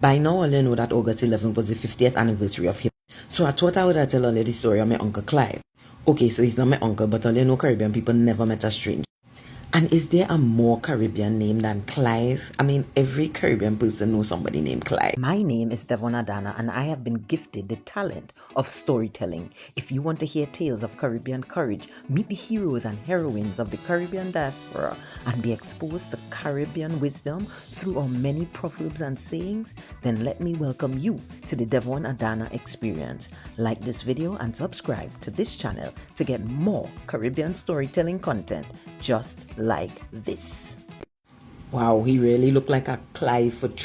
By now, all you know that August 11th was the 50th anniversary of him. So I thought I would tell all you the story of my uncle Clive. Okay, so he's not my uncle, but all you know Caribbean people never met a stranger. And is there a more Caribbean name than Clive? I mean, every Caribbean person knows somebody named Clive. My name is Devonne Adanna, and I have been gifted the talent of storytelling. If you want to hear tales of Caribbean courage, meet the heroes and heroines of the Caribbean diaspora, and be exposed to Caribbean wisdom through our many proverbs and sayings, then let me welcome you to the Devonne Adanna experience. Like this video and subscribe to this channel to get more Caribbean storytelling content just like this. Wow, he really looked like a Clive for true.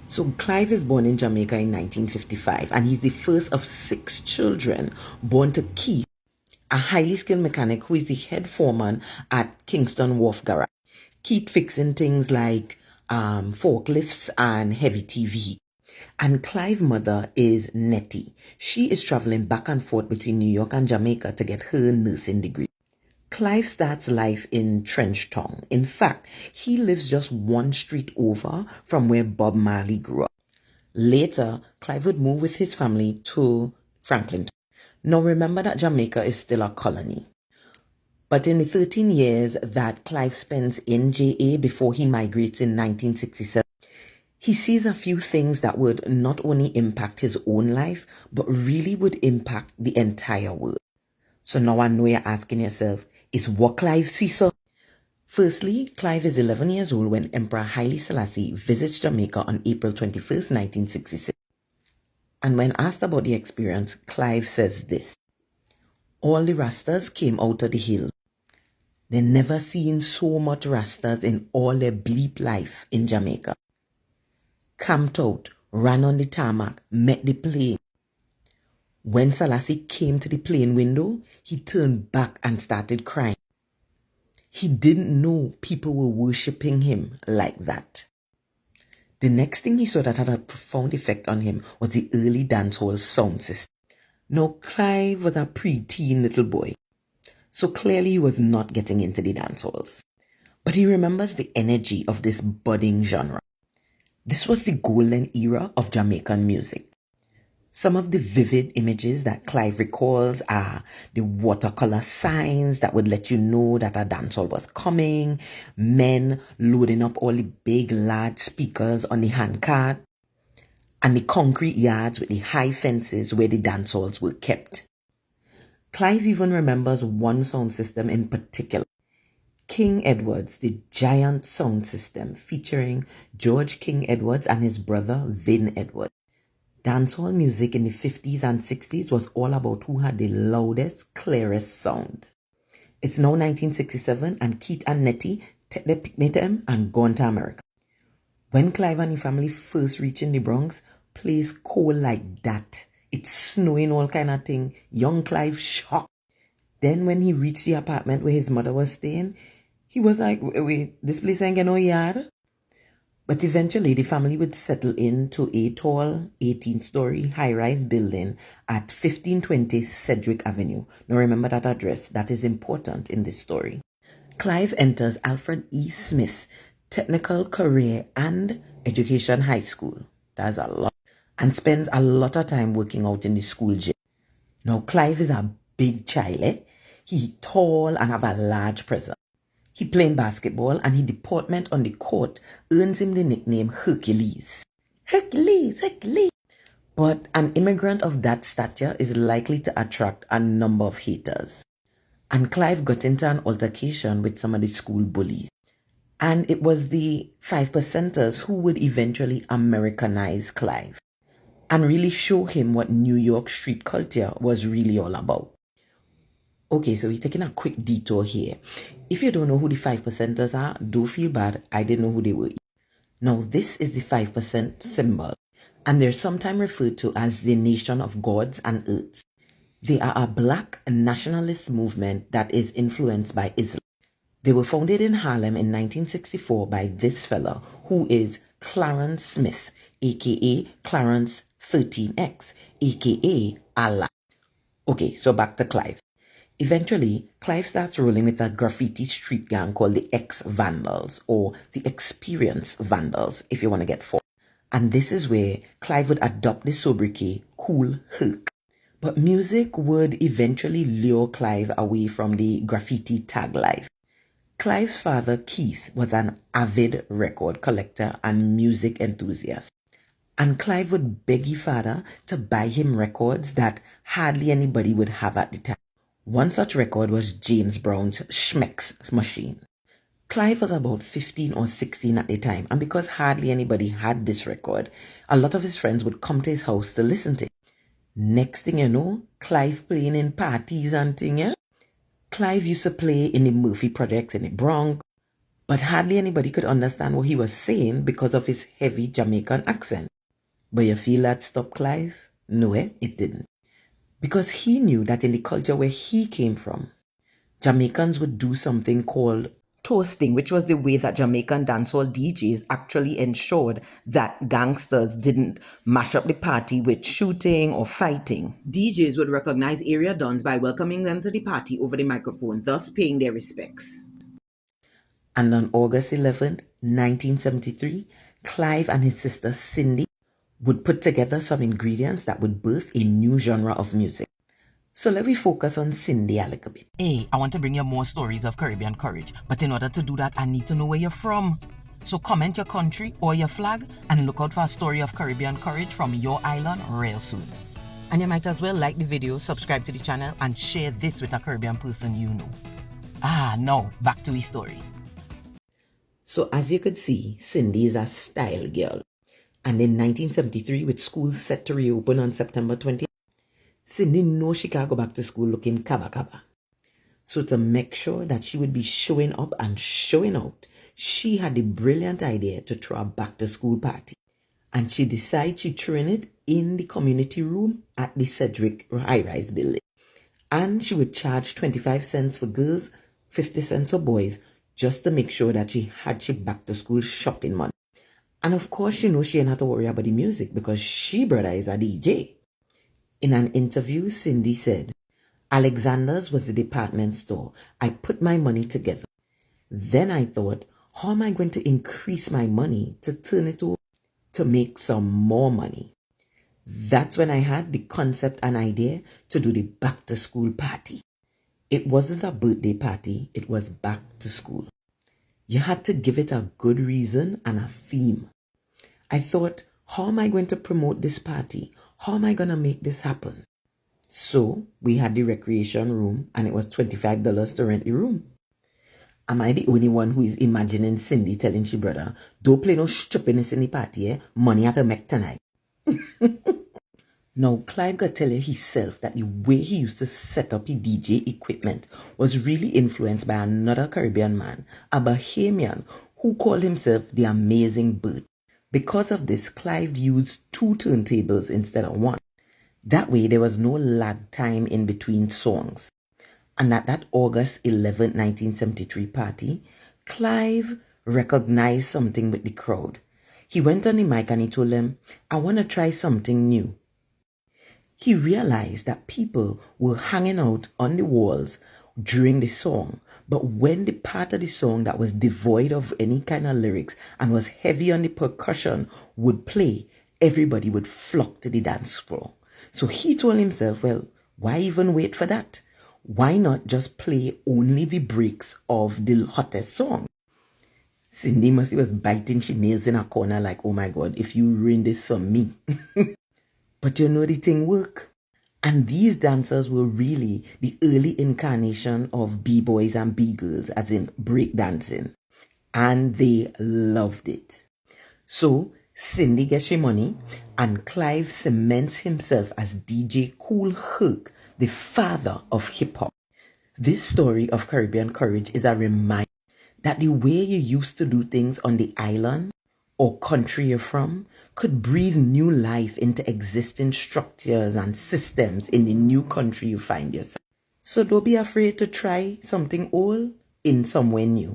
So Clive is born in Jamaica in 1955, and he's the first of 6 children born to Keith, a highly skilled mechanic who is the head foreman at Kingston Wharf Garage. Keith fixing things like forklifts and heavy TV. And Clive's mother is Nettie. She is traveling back and forth between New York and Jamaica to get her nursing degree. Clive starts life in Trenchtown. In fact, he lives just one street over from where Bob Marley grew up. Later, Clive would move with his family to Franklin. Now remember that Jamaica is still a colony. But in the 13 years that Clive spends in JA before he migrates in 1967, he sees a few things that would not only impact his own life, but really would impact the entire world. So now I know you're asking yourself, is what Clive sees, sir? Firstly, Clive is 11 years old when Emperor Haile Selassie visits Jamaica on April 21st, 1966. And when asked about the experience, Clive says this: all the Rastas came out of the hills. They never seen so much Rastas in all their bleep life in Jamaica. Camped out, ran on the tarmac, met the plane. When Selassie came to the plane window, he turned back and started crying. He didn't know people were worshipping him like that. The next thing he saw that had a profound effect on him was the early dancehall sound system. Now, Clive was a pre-teen little boy, so clearly he was not getting into the dancehalls. But he remembers the energy of this budding genre. This was the golden era of Jamaican music. Some of the vivid images that Clive recalls are the watercolor signs that would let you know that a dancehall was coming, men loading up all the big large speakers on the handcart, and the concrete yards with the high fences where the dancehalls were kept. Clive even remembers one sound system in particular, King Edward's, the giant sound system featuring George King Edwards and his brother Vin Edwards. Dancehall music in the 50s and 60s was all about who had the loudest, clearest sound. It's now 1967 and Keith and Nettie take their picnic and gone to America. When Clive and his family first reach in the Bronx, place cold like that. It's snowing, all kind of thing. Young Clive shocked. Then when he reached the apartment where his mother was staying, he was like, wait, this place ain't got no yard? But eventually, the family would settle into a tall 18-story high-rise building at 1520 Sedgwick Avenue. Now remember that address. That is important in this story. Clive enters Alfred E. Smith Technical Career and Education High School. That's a lot. And spends a lot of time working out in the school gym. Now Clive is a big child. He's tall and have a large presence. He playing basketball, and his deportment on the court earns him the nickname Hercules. Hercules, Hercules. But an immigrant of that stature is likely to attract a number of haters. And Clive got into an altercation with some of the school bullies. And it was the 5%ers who would eventually Americanize Clive and really show him what New York street culture was really all about. Okay, so we're taking a quick detour here. If you don't know who the 5%ers are, don't feel bad. I didn't know who they were. Now, this is the 5% symbol, and they're sometimes referred to as the Nation of Gods and Earths. They are a black nationalist movement that is influenced by Islam. They were founded in Harlem in 1964 by this fella, who is Clarence Smith, aka Clarence 13X, aka Allah. Okay, so back to Clive. Eventually, Clive starts rolling with a graffiti street gang called the X Vandals, or the Experience Vandals, if you want to get full. And this is where Clive would adopt the sobriquet Cool Herc. But music would eventually lure Clive away from the graffiti tag life. Clive's father, Keith, was an avid record collector and music enthusiast. And Clive would beg his father to buy him records that hardly anybody would have at the time. One such record was James Brown's Schmeck's Machine. Clive was about 15 or 16 at the time, and because hardly anybody had this record, a lot of his friends would come to his house to listen to it. Next thing you know, Clive playing in parties and things, yeah? Clive used to play in the Murphy Project in the Bronx, but hardly anybody could understand what he was saying because of his heavy Jamaican accent. But you feel that stopped Clive? No, it didn't. Because he knew that in the culture where he came from, Jamaicans would do something called toasting, which was the way that Jamaican dancehall DJs actually ensured that gangsters didn't mash up the party with shooting or fighting. DJs would recognize area dons by welcoming them to the party over the microphone, thus paying their respects. And on August 11th, 1973, Clive and his sister Cindy would put together some ingredients that would birth a new genre of music. So let me focus on Cindy a little bit. Hey, I want to bring you more stories of Caribbean courage, but in order to do that, I need to know where you're from. So comment your country or your flag and look out for a story of Caribbean courage from your island real soon. And you might as well like the video, subscribe to the channel, and share this with a Caribbean person you know. Now back to the story. So as you could see, Cindy is a style girl. And in 1973, with schools set to reopen on September 20th, Cindy knows she can't go back to school looking kaba. So to make sure that she would be showing up and showing out, she had the brilliant idea to throw a back to school party. And she decided she'd throw it in the community room at the Cedric high-rise building. And she would charge 25 cents for girls, 50 cents for boys, just to make sure that she had she back to school shopping money. And of course, she knows she ain't have to worry about the music because she brother is a DJ. In an interview, Cindy said, Alexander's was the department store. I put my money together. Then I thought, how am I going to increase my money to turn it over to make some more money? That's when I had the concept and idea to do the back to school party. It wasn't a birthday party, it was back to school. You had to give it a good reason and a theme. I thought, how am I going to promote this party? How am I going to make this happen? So we had the recreation room and it was $25 to rent the room. Am I the only one who is imagining Cindy telling she brother, don't play no stupidness in the party, money have to make tonight. Now, Clive got tell you himself that the way he used to set up his DJ equipment was really influenced by another Caribbean man, a Bahamian, who called himself the Amazing Bird. Because of this, Clive used 2 turntables instead of 1. That way, there was no lag time in between songs. And at that August 11, 1973 party, Clive recognized something with the crowd. He went on the mic and he told them, I want to try something new. He realized that people were hanging out on the walls during the song, but when the part of the song that was devoid of any kind of lyrics and was heavy on the percussion would play, everybody would flock to the dance floor. So he told himself, well, why even wait for that? Why not just play only the breaks of the hottest song? Cindy must was biting she nails in a corner like, oh my God, if you ruin this for me. But you know the thing worked. And these dancers were really the early incarnation of B-boys and B-girls, as in break dancing. And they loved it. So Cindy gets her money and Clive cements himself as DJ Cool Herc, the father of hip-hop. This story of Caribbean courage is a reminder that the way you used to do things on the island or country you're from could breathe new life into existing structures and systems in the new country you find yourself. So don't be afraid to try something old in somewhere new.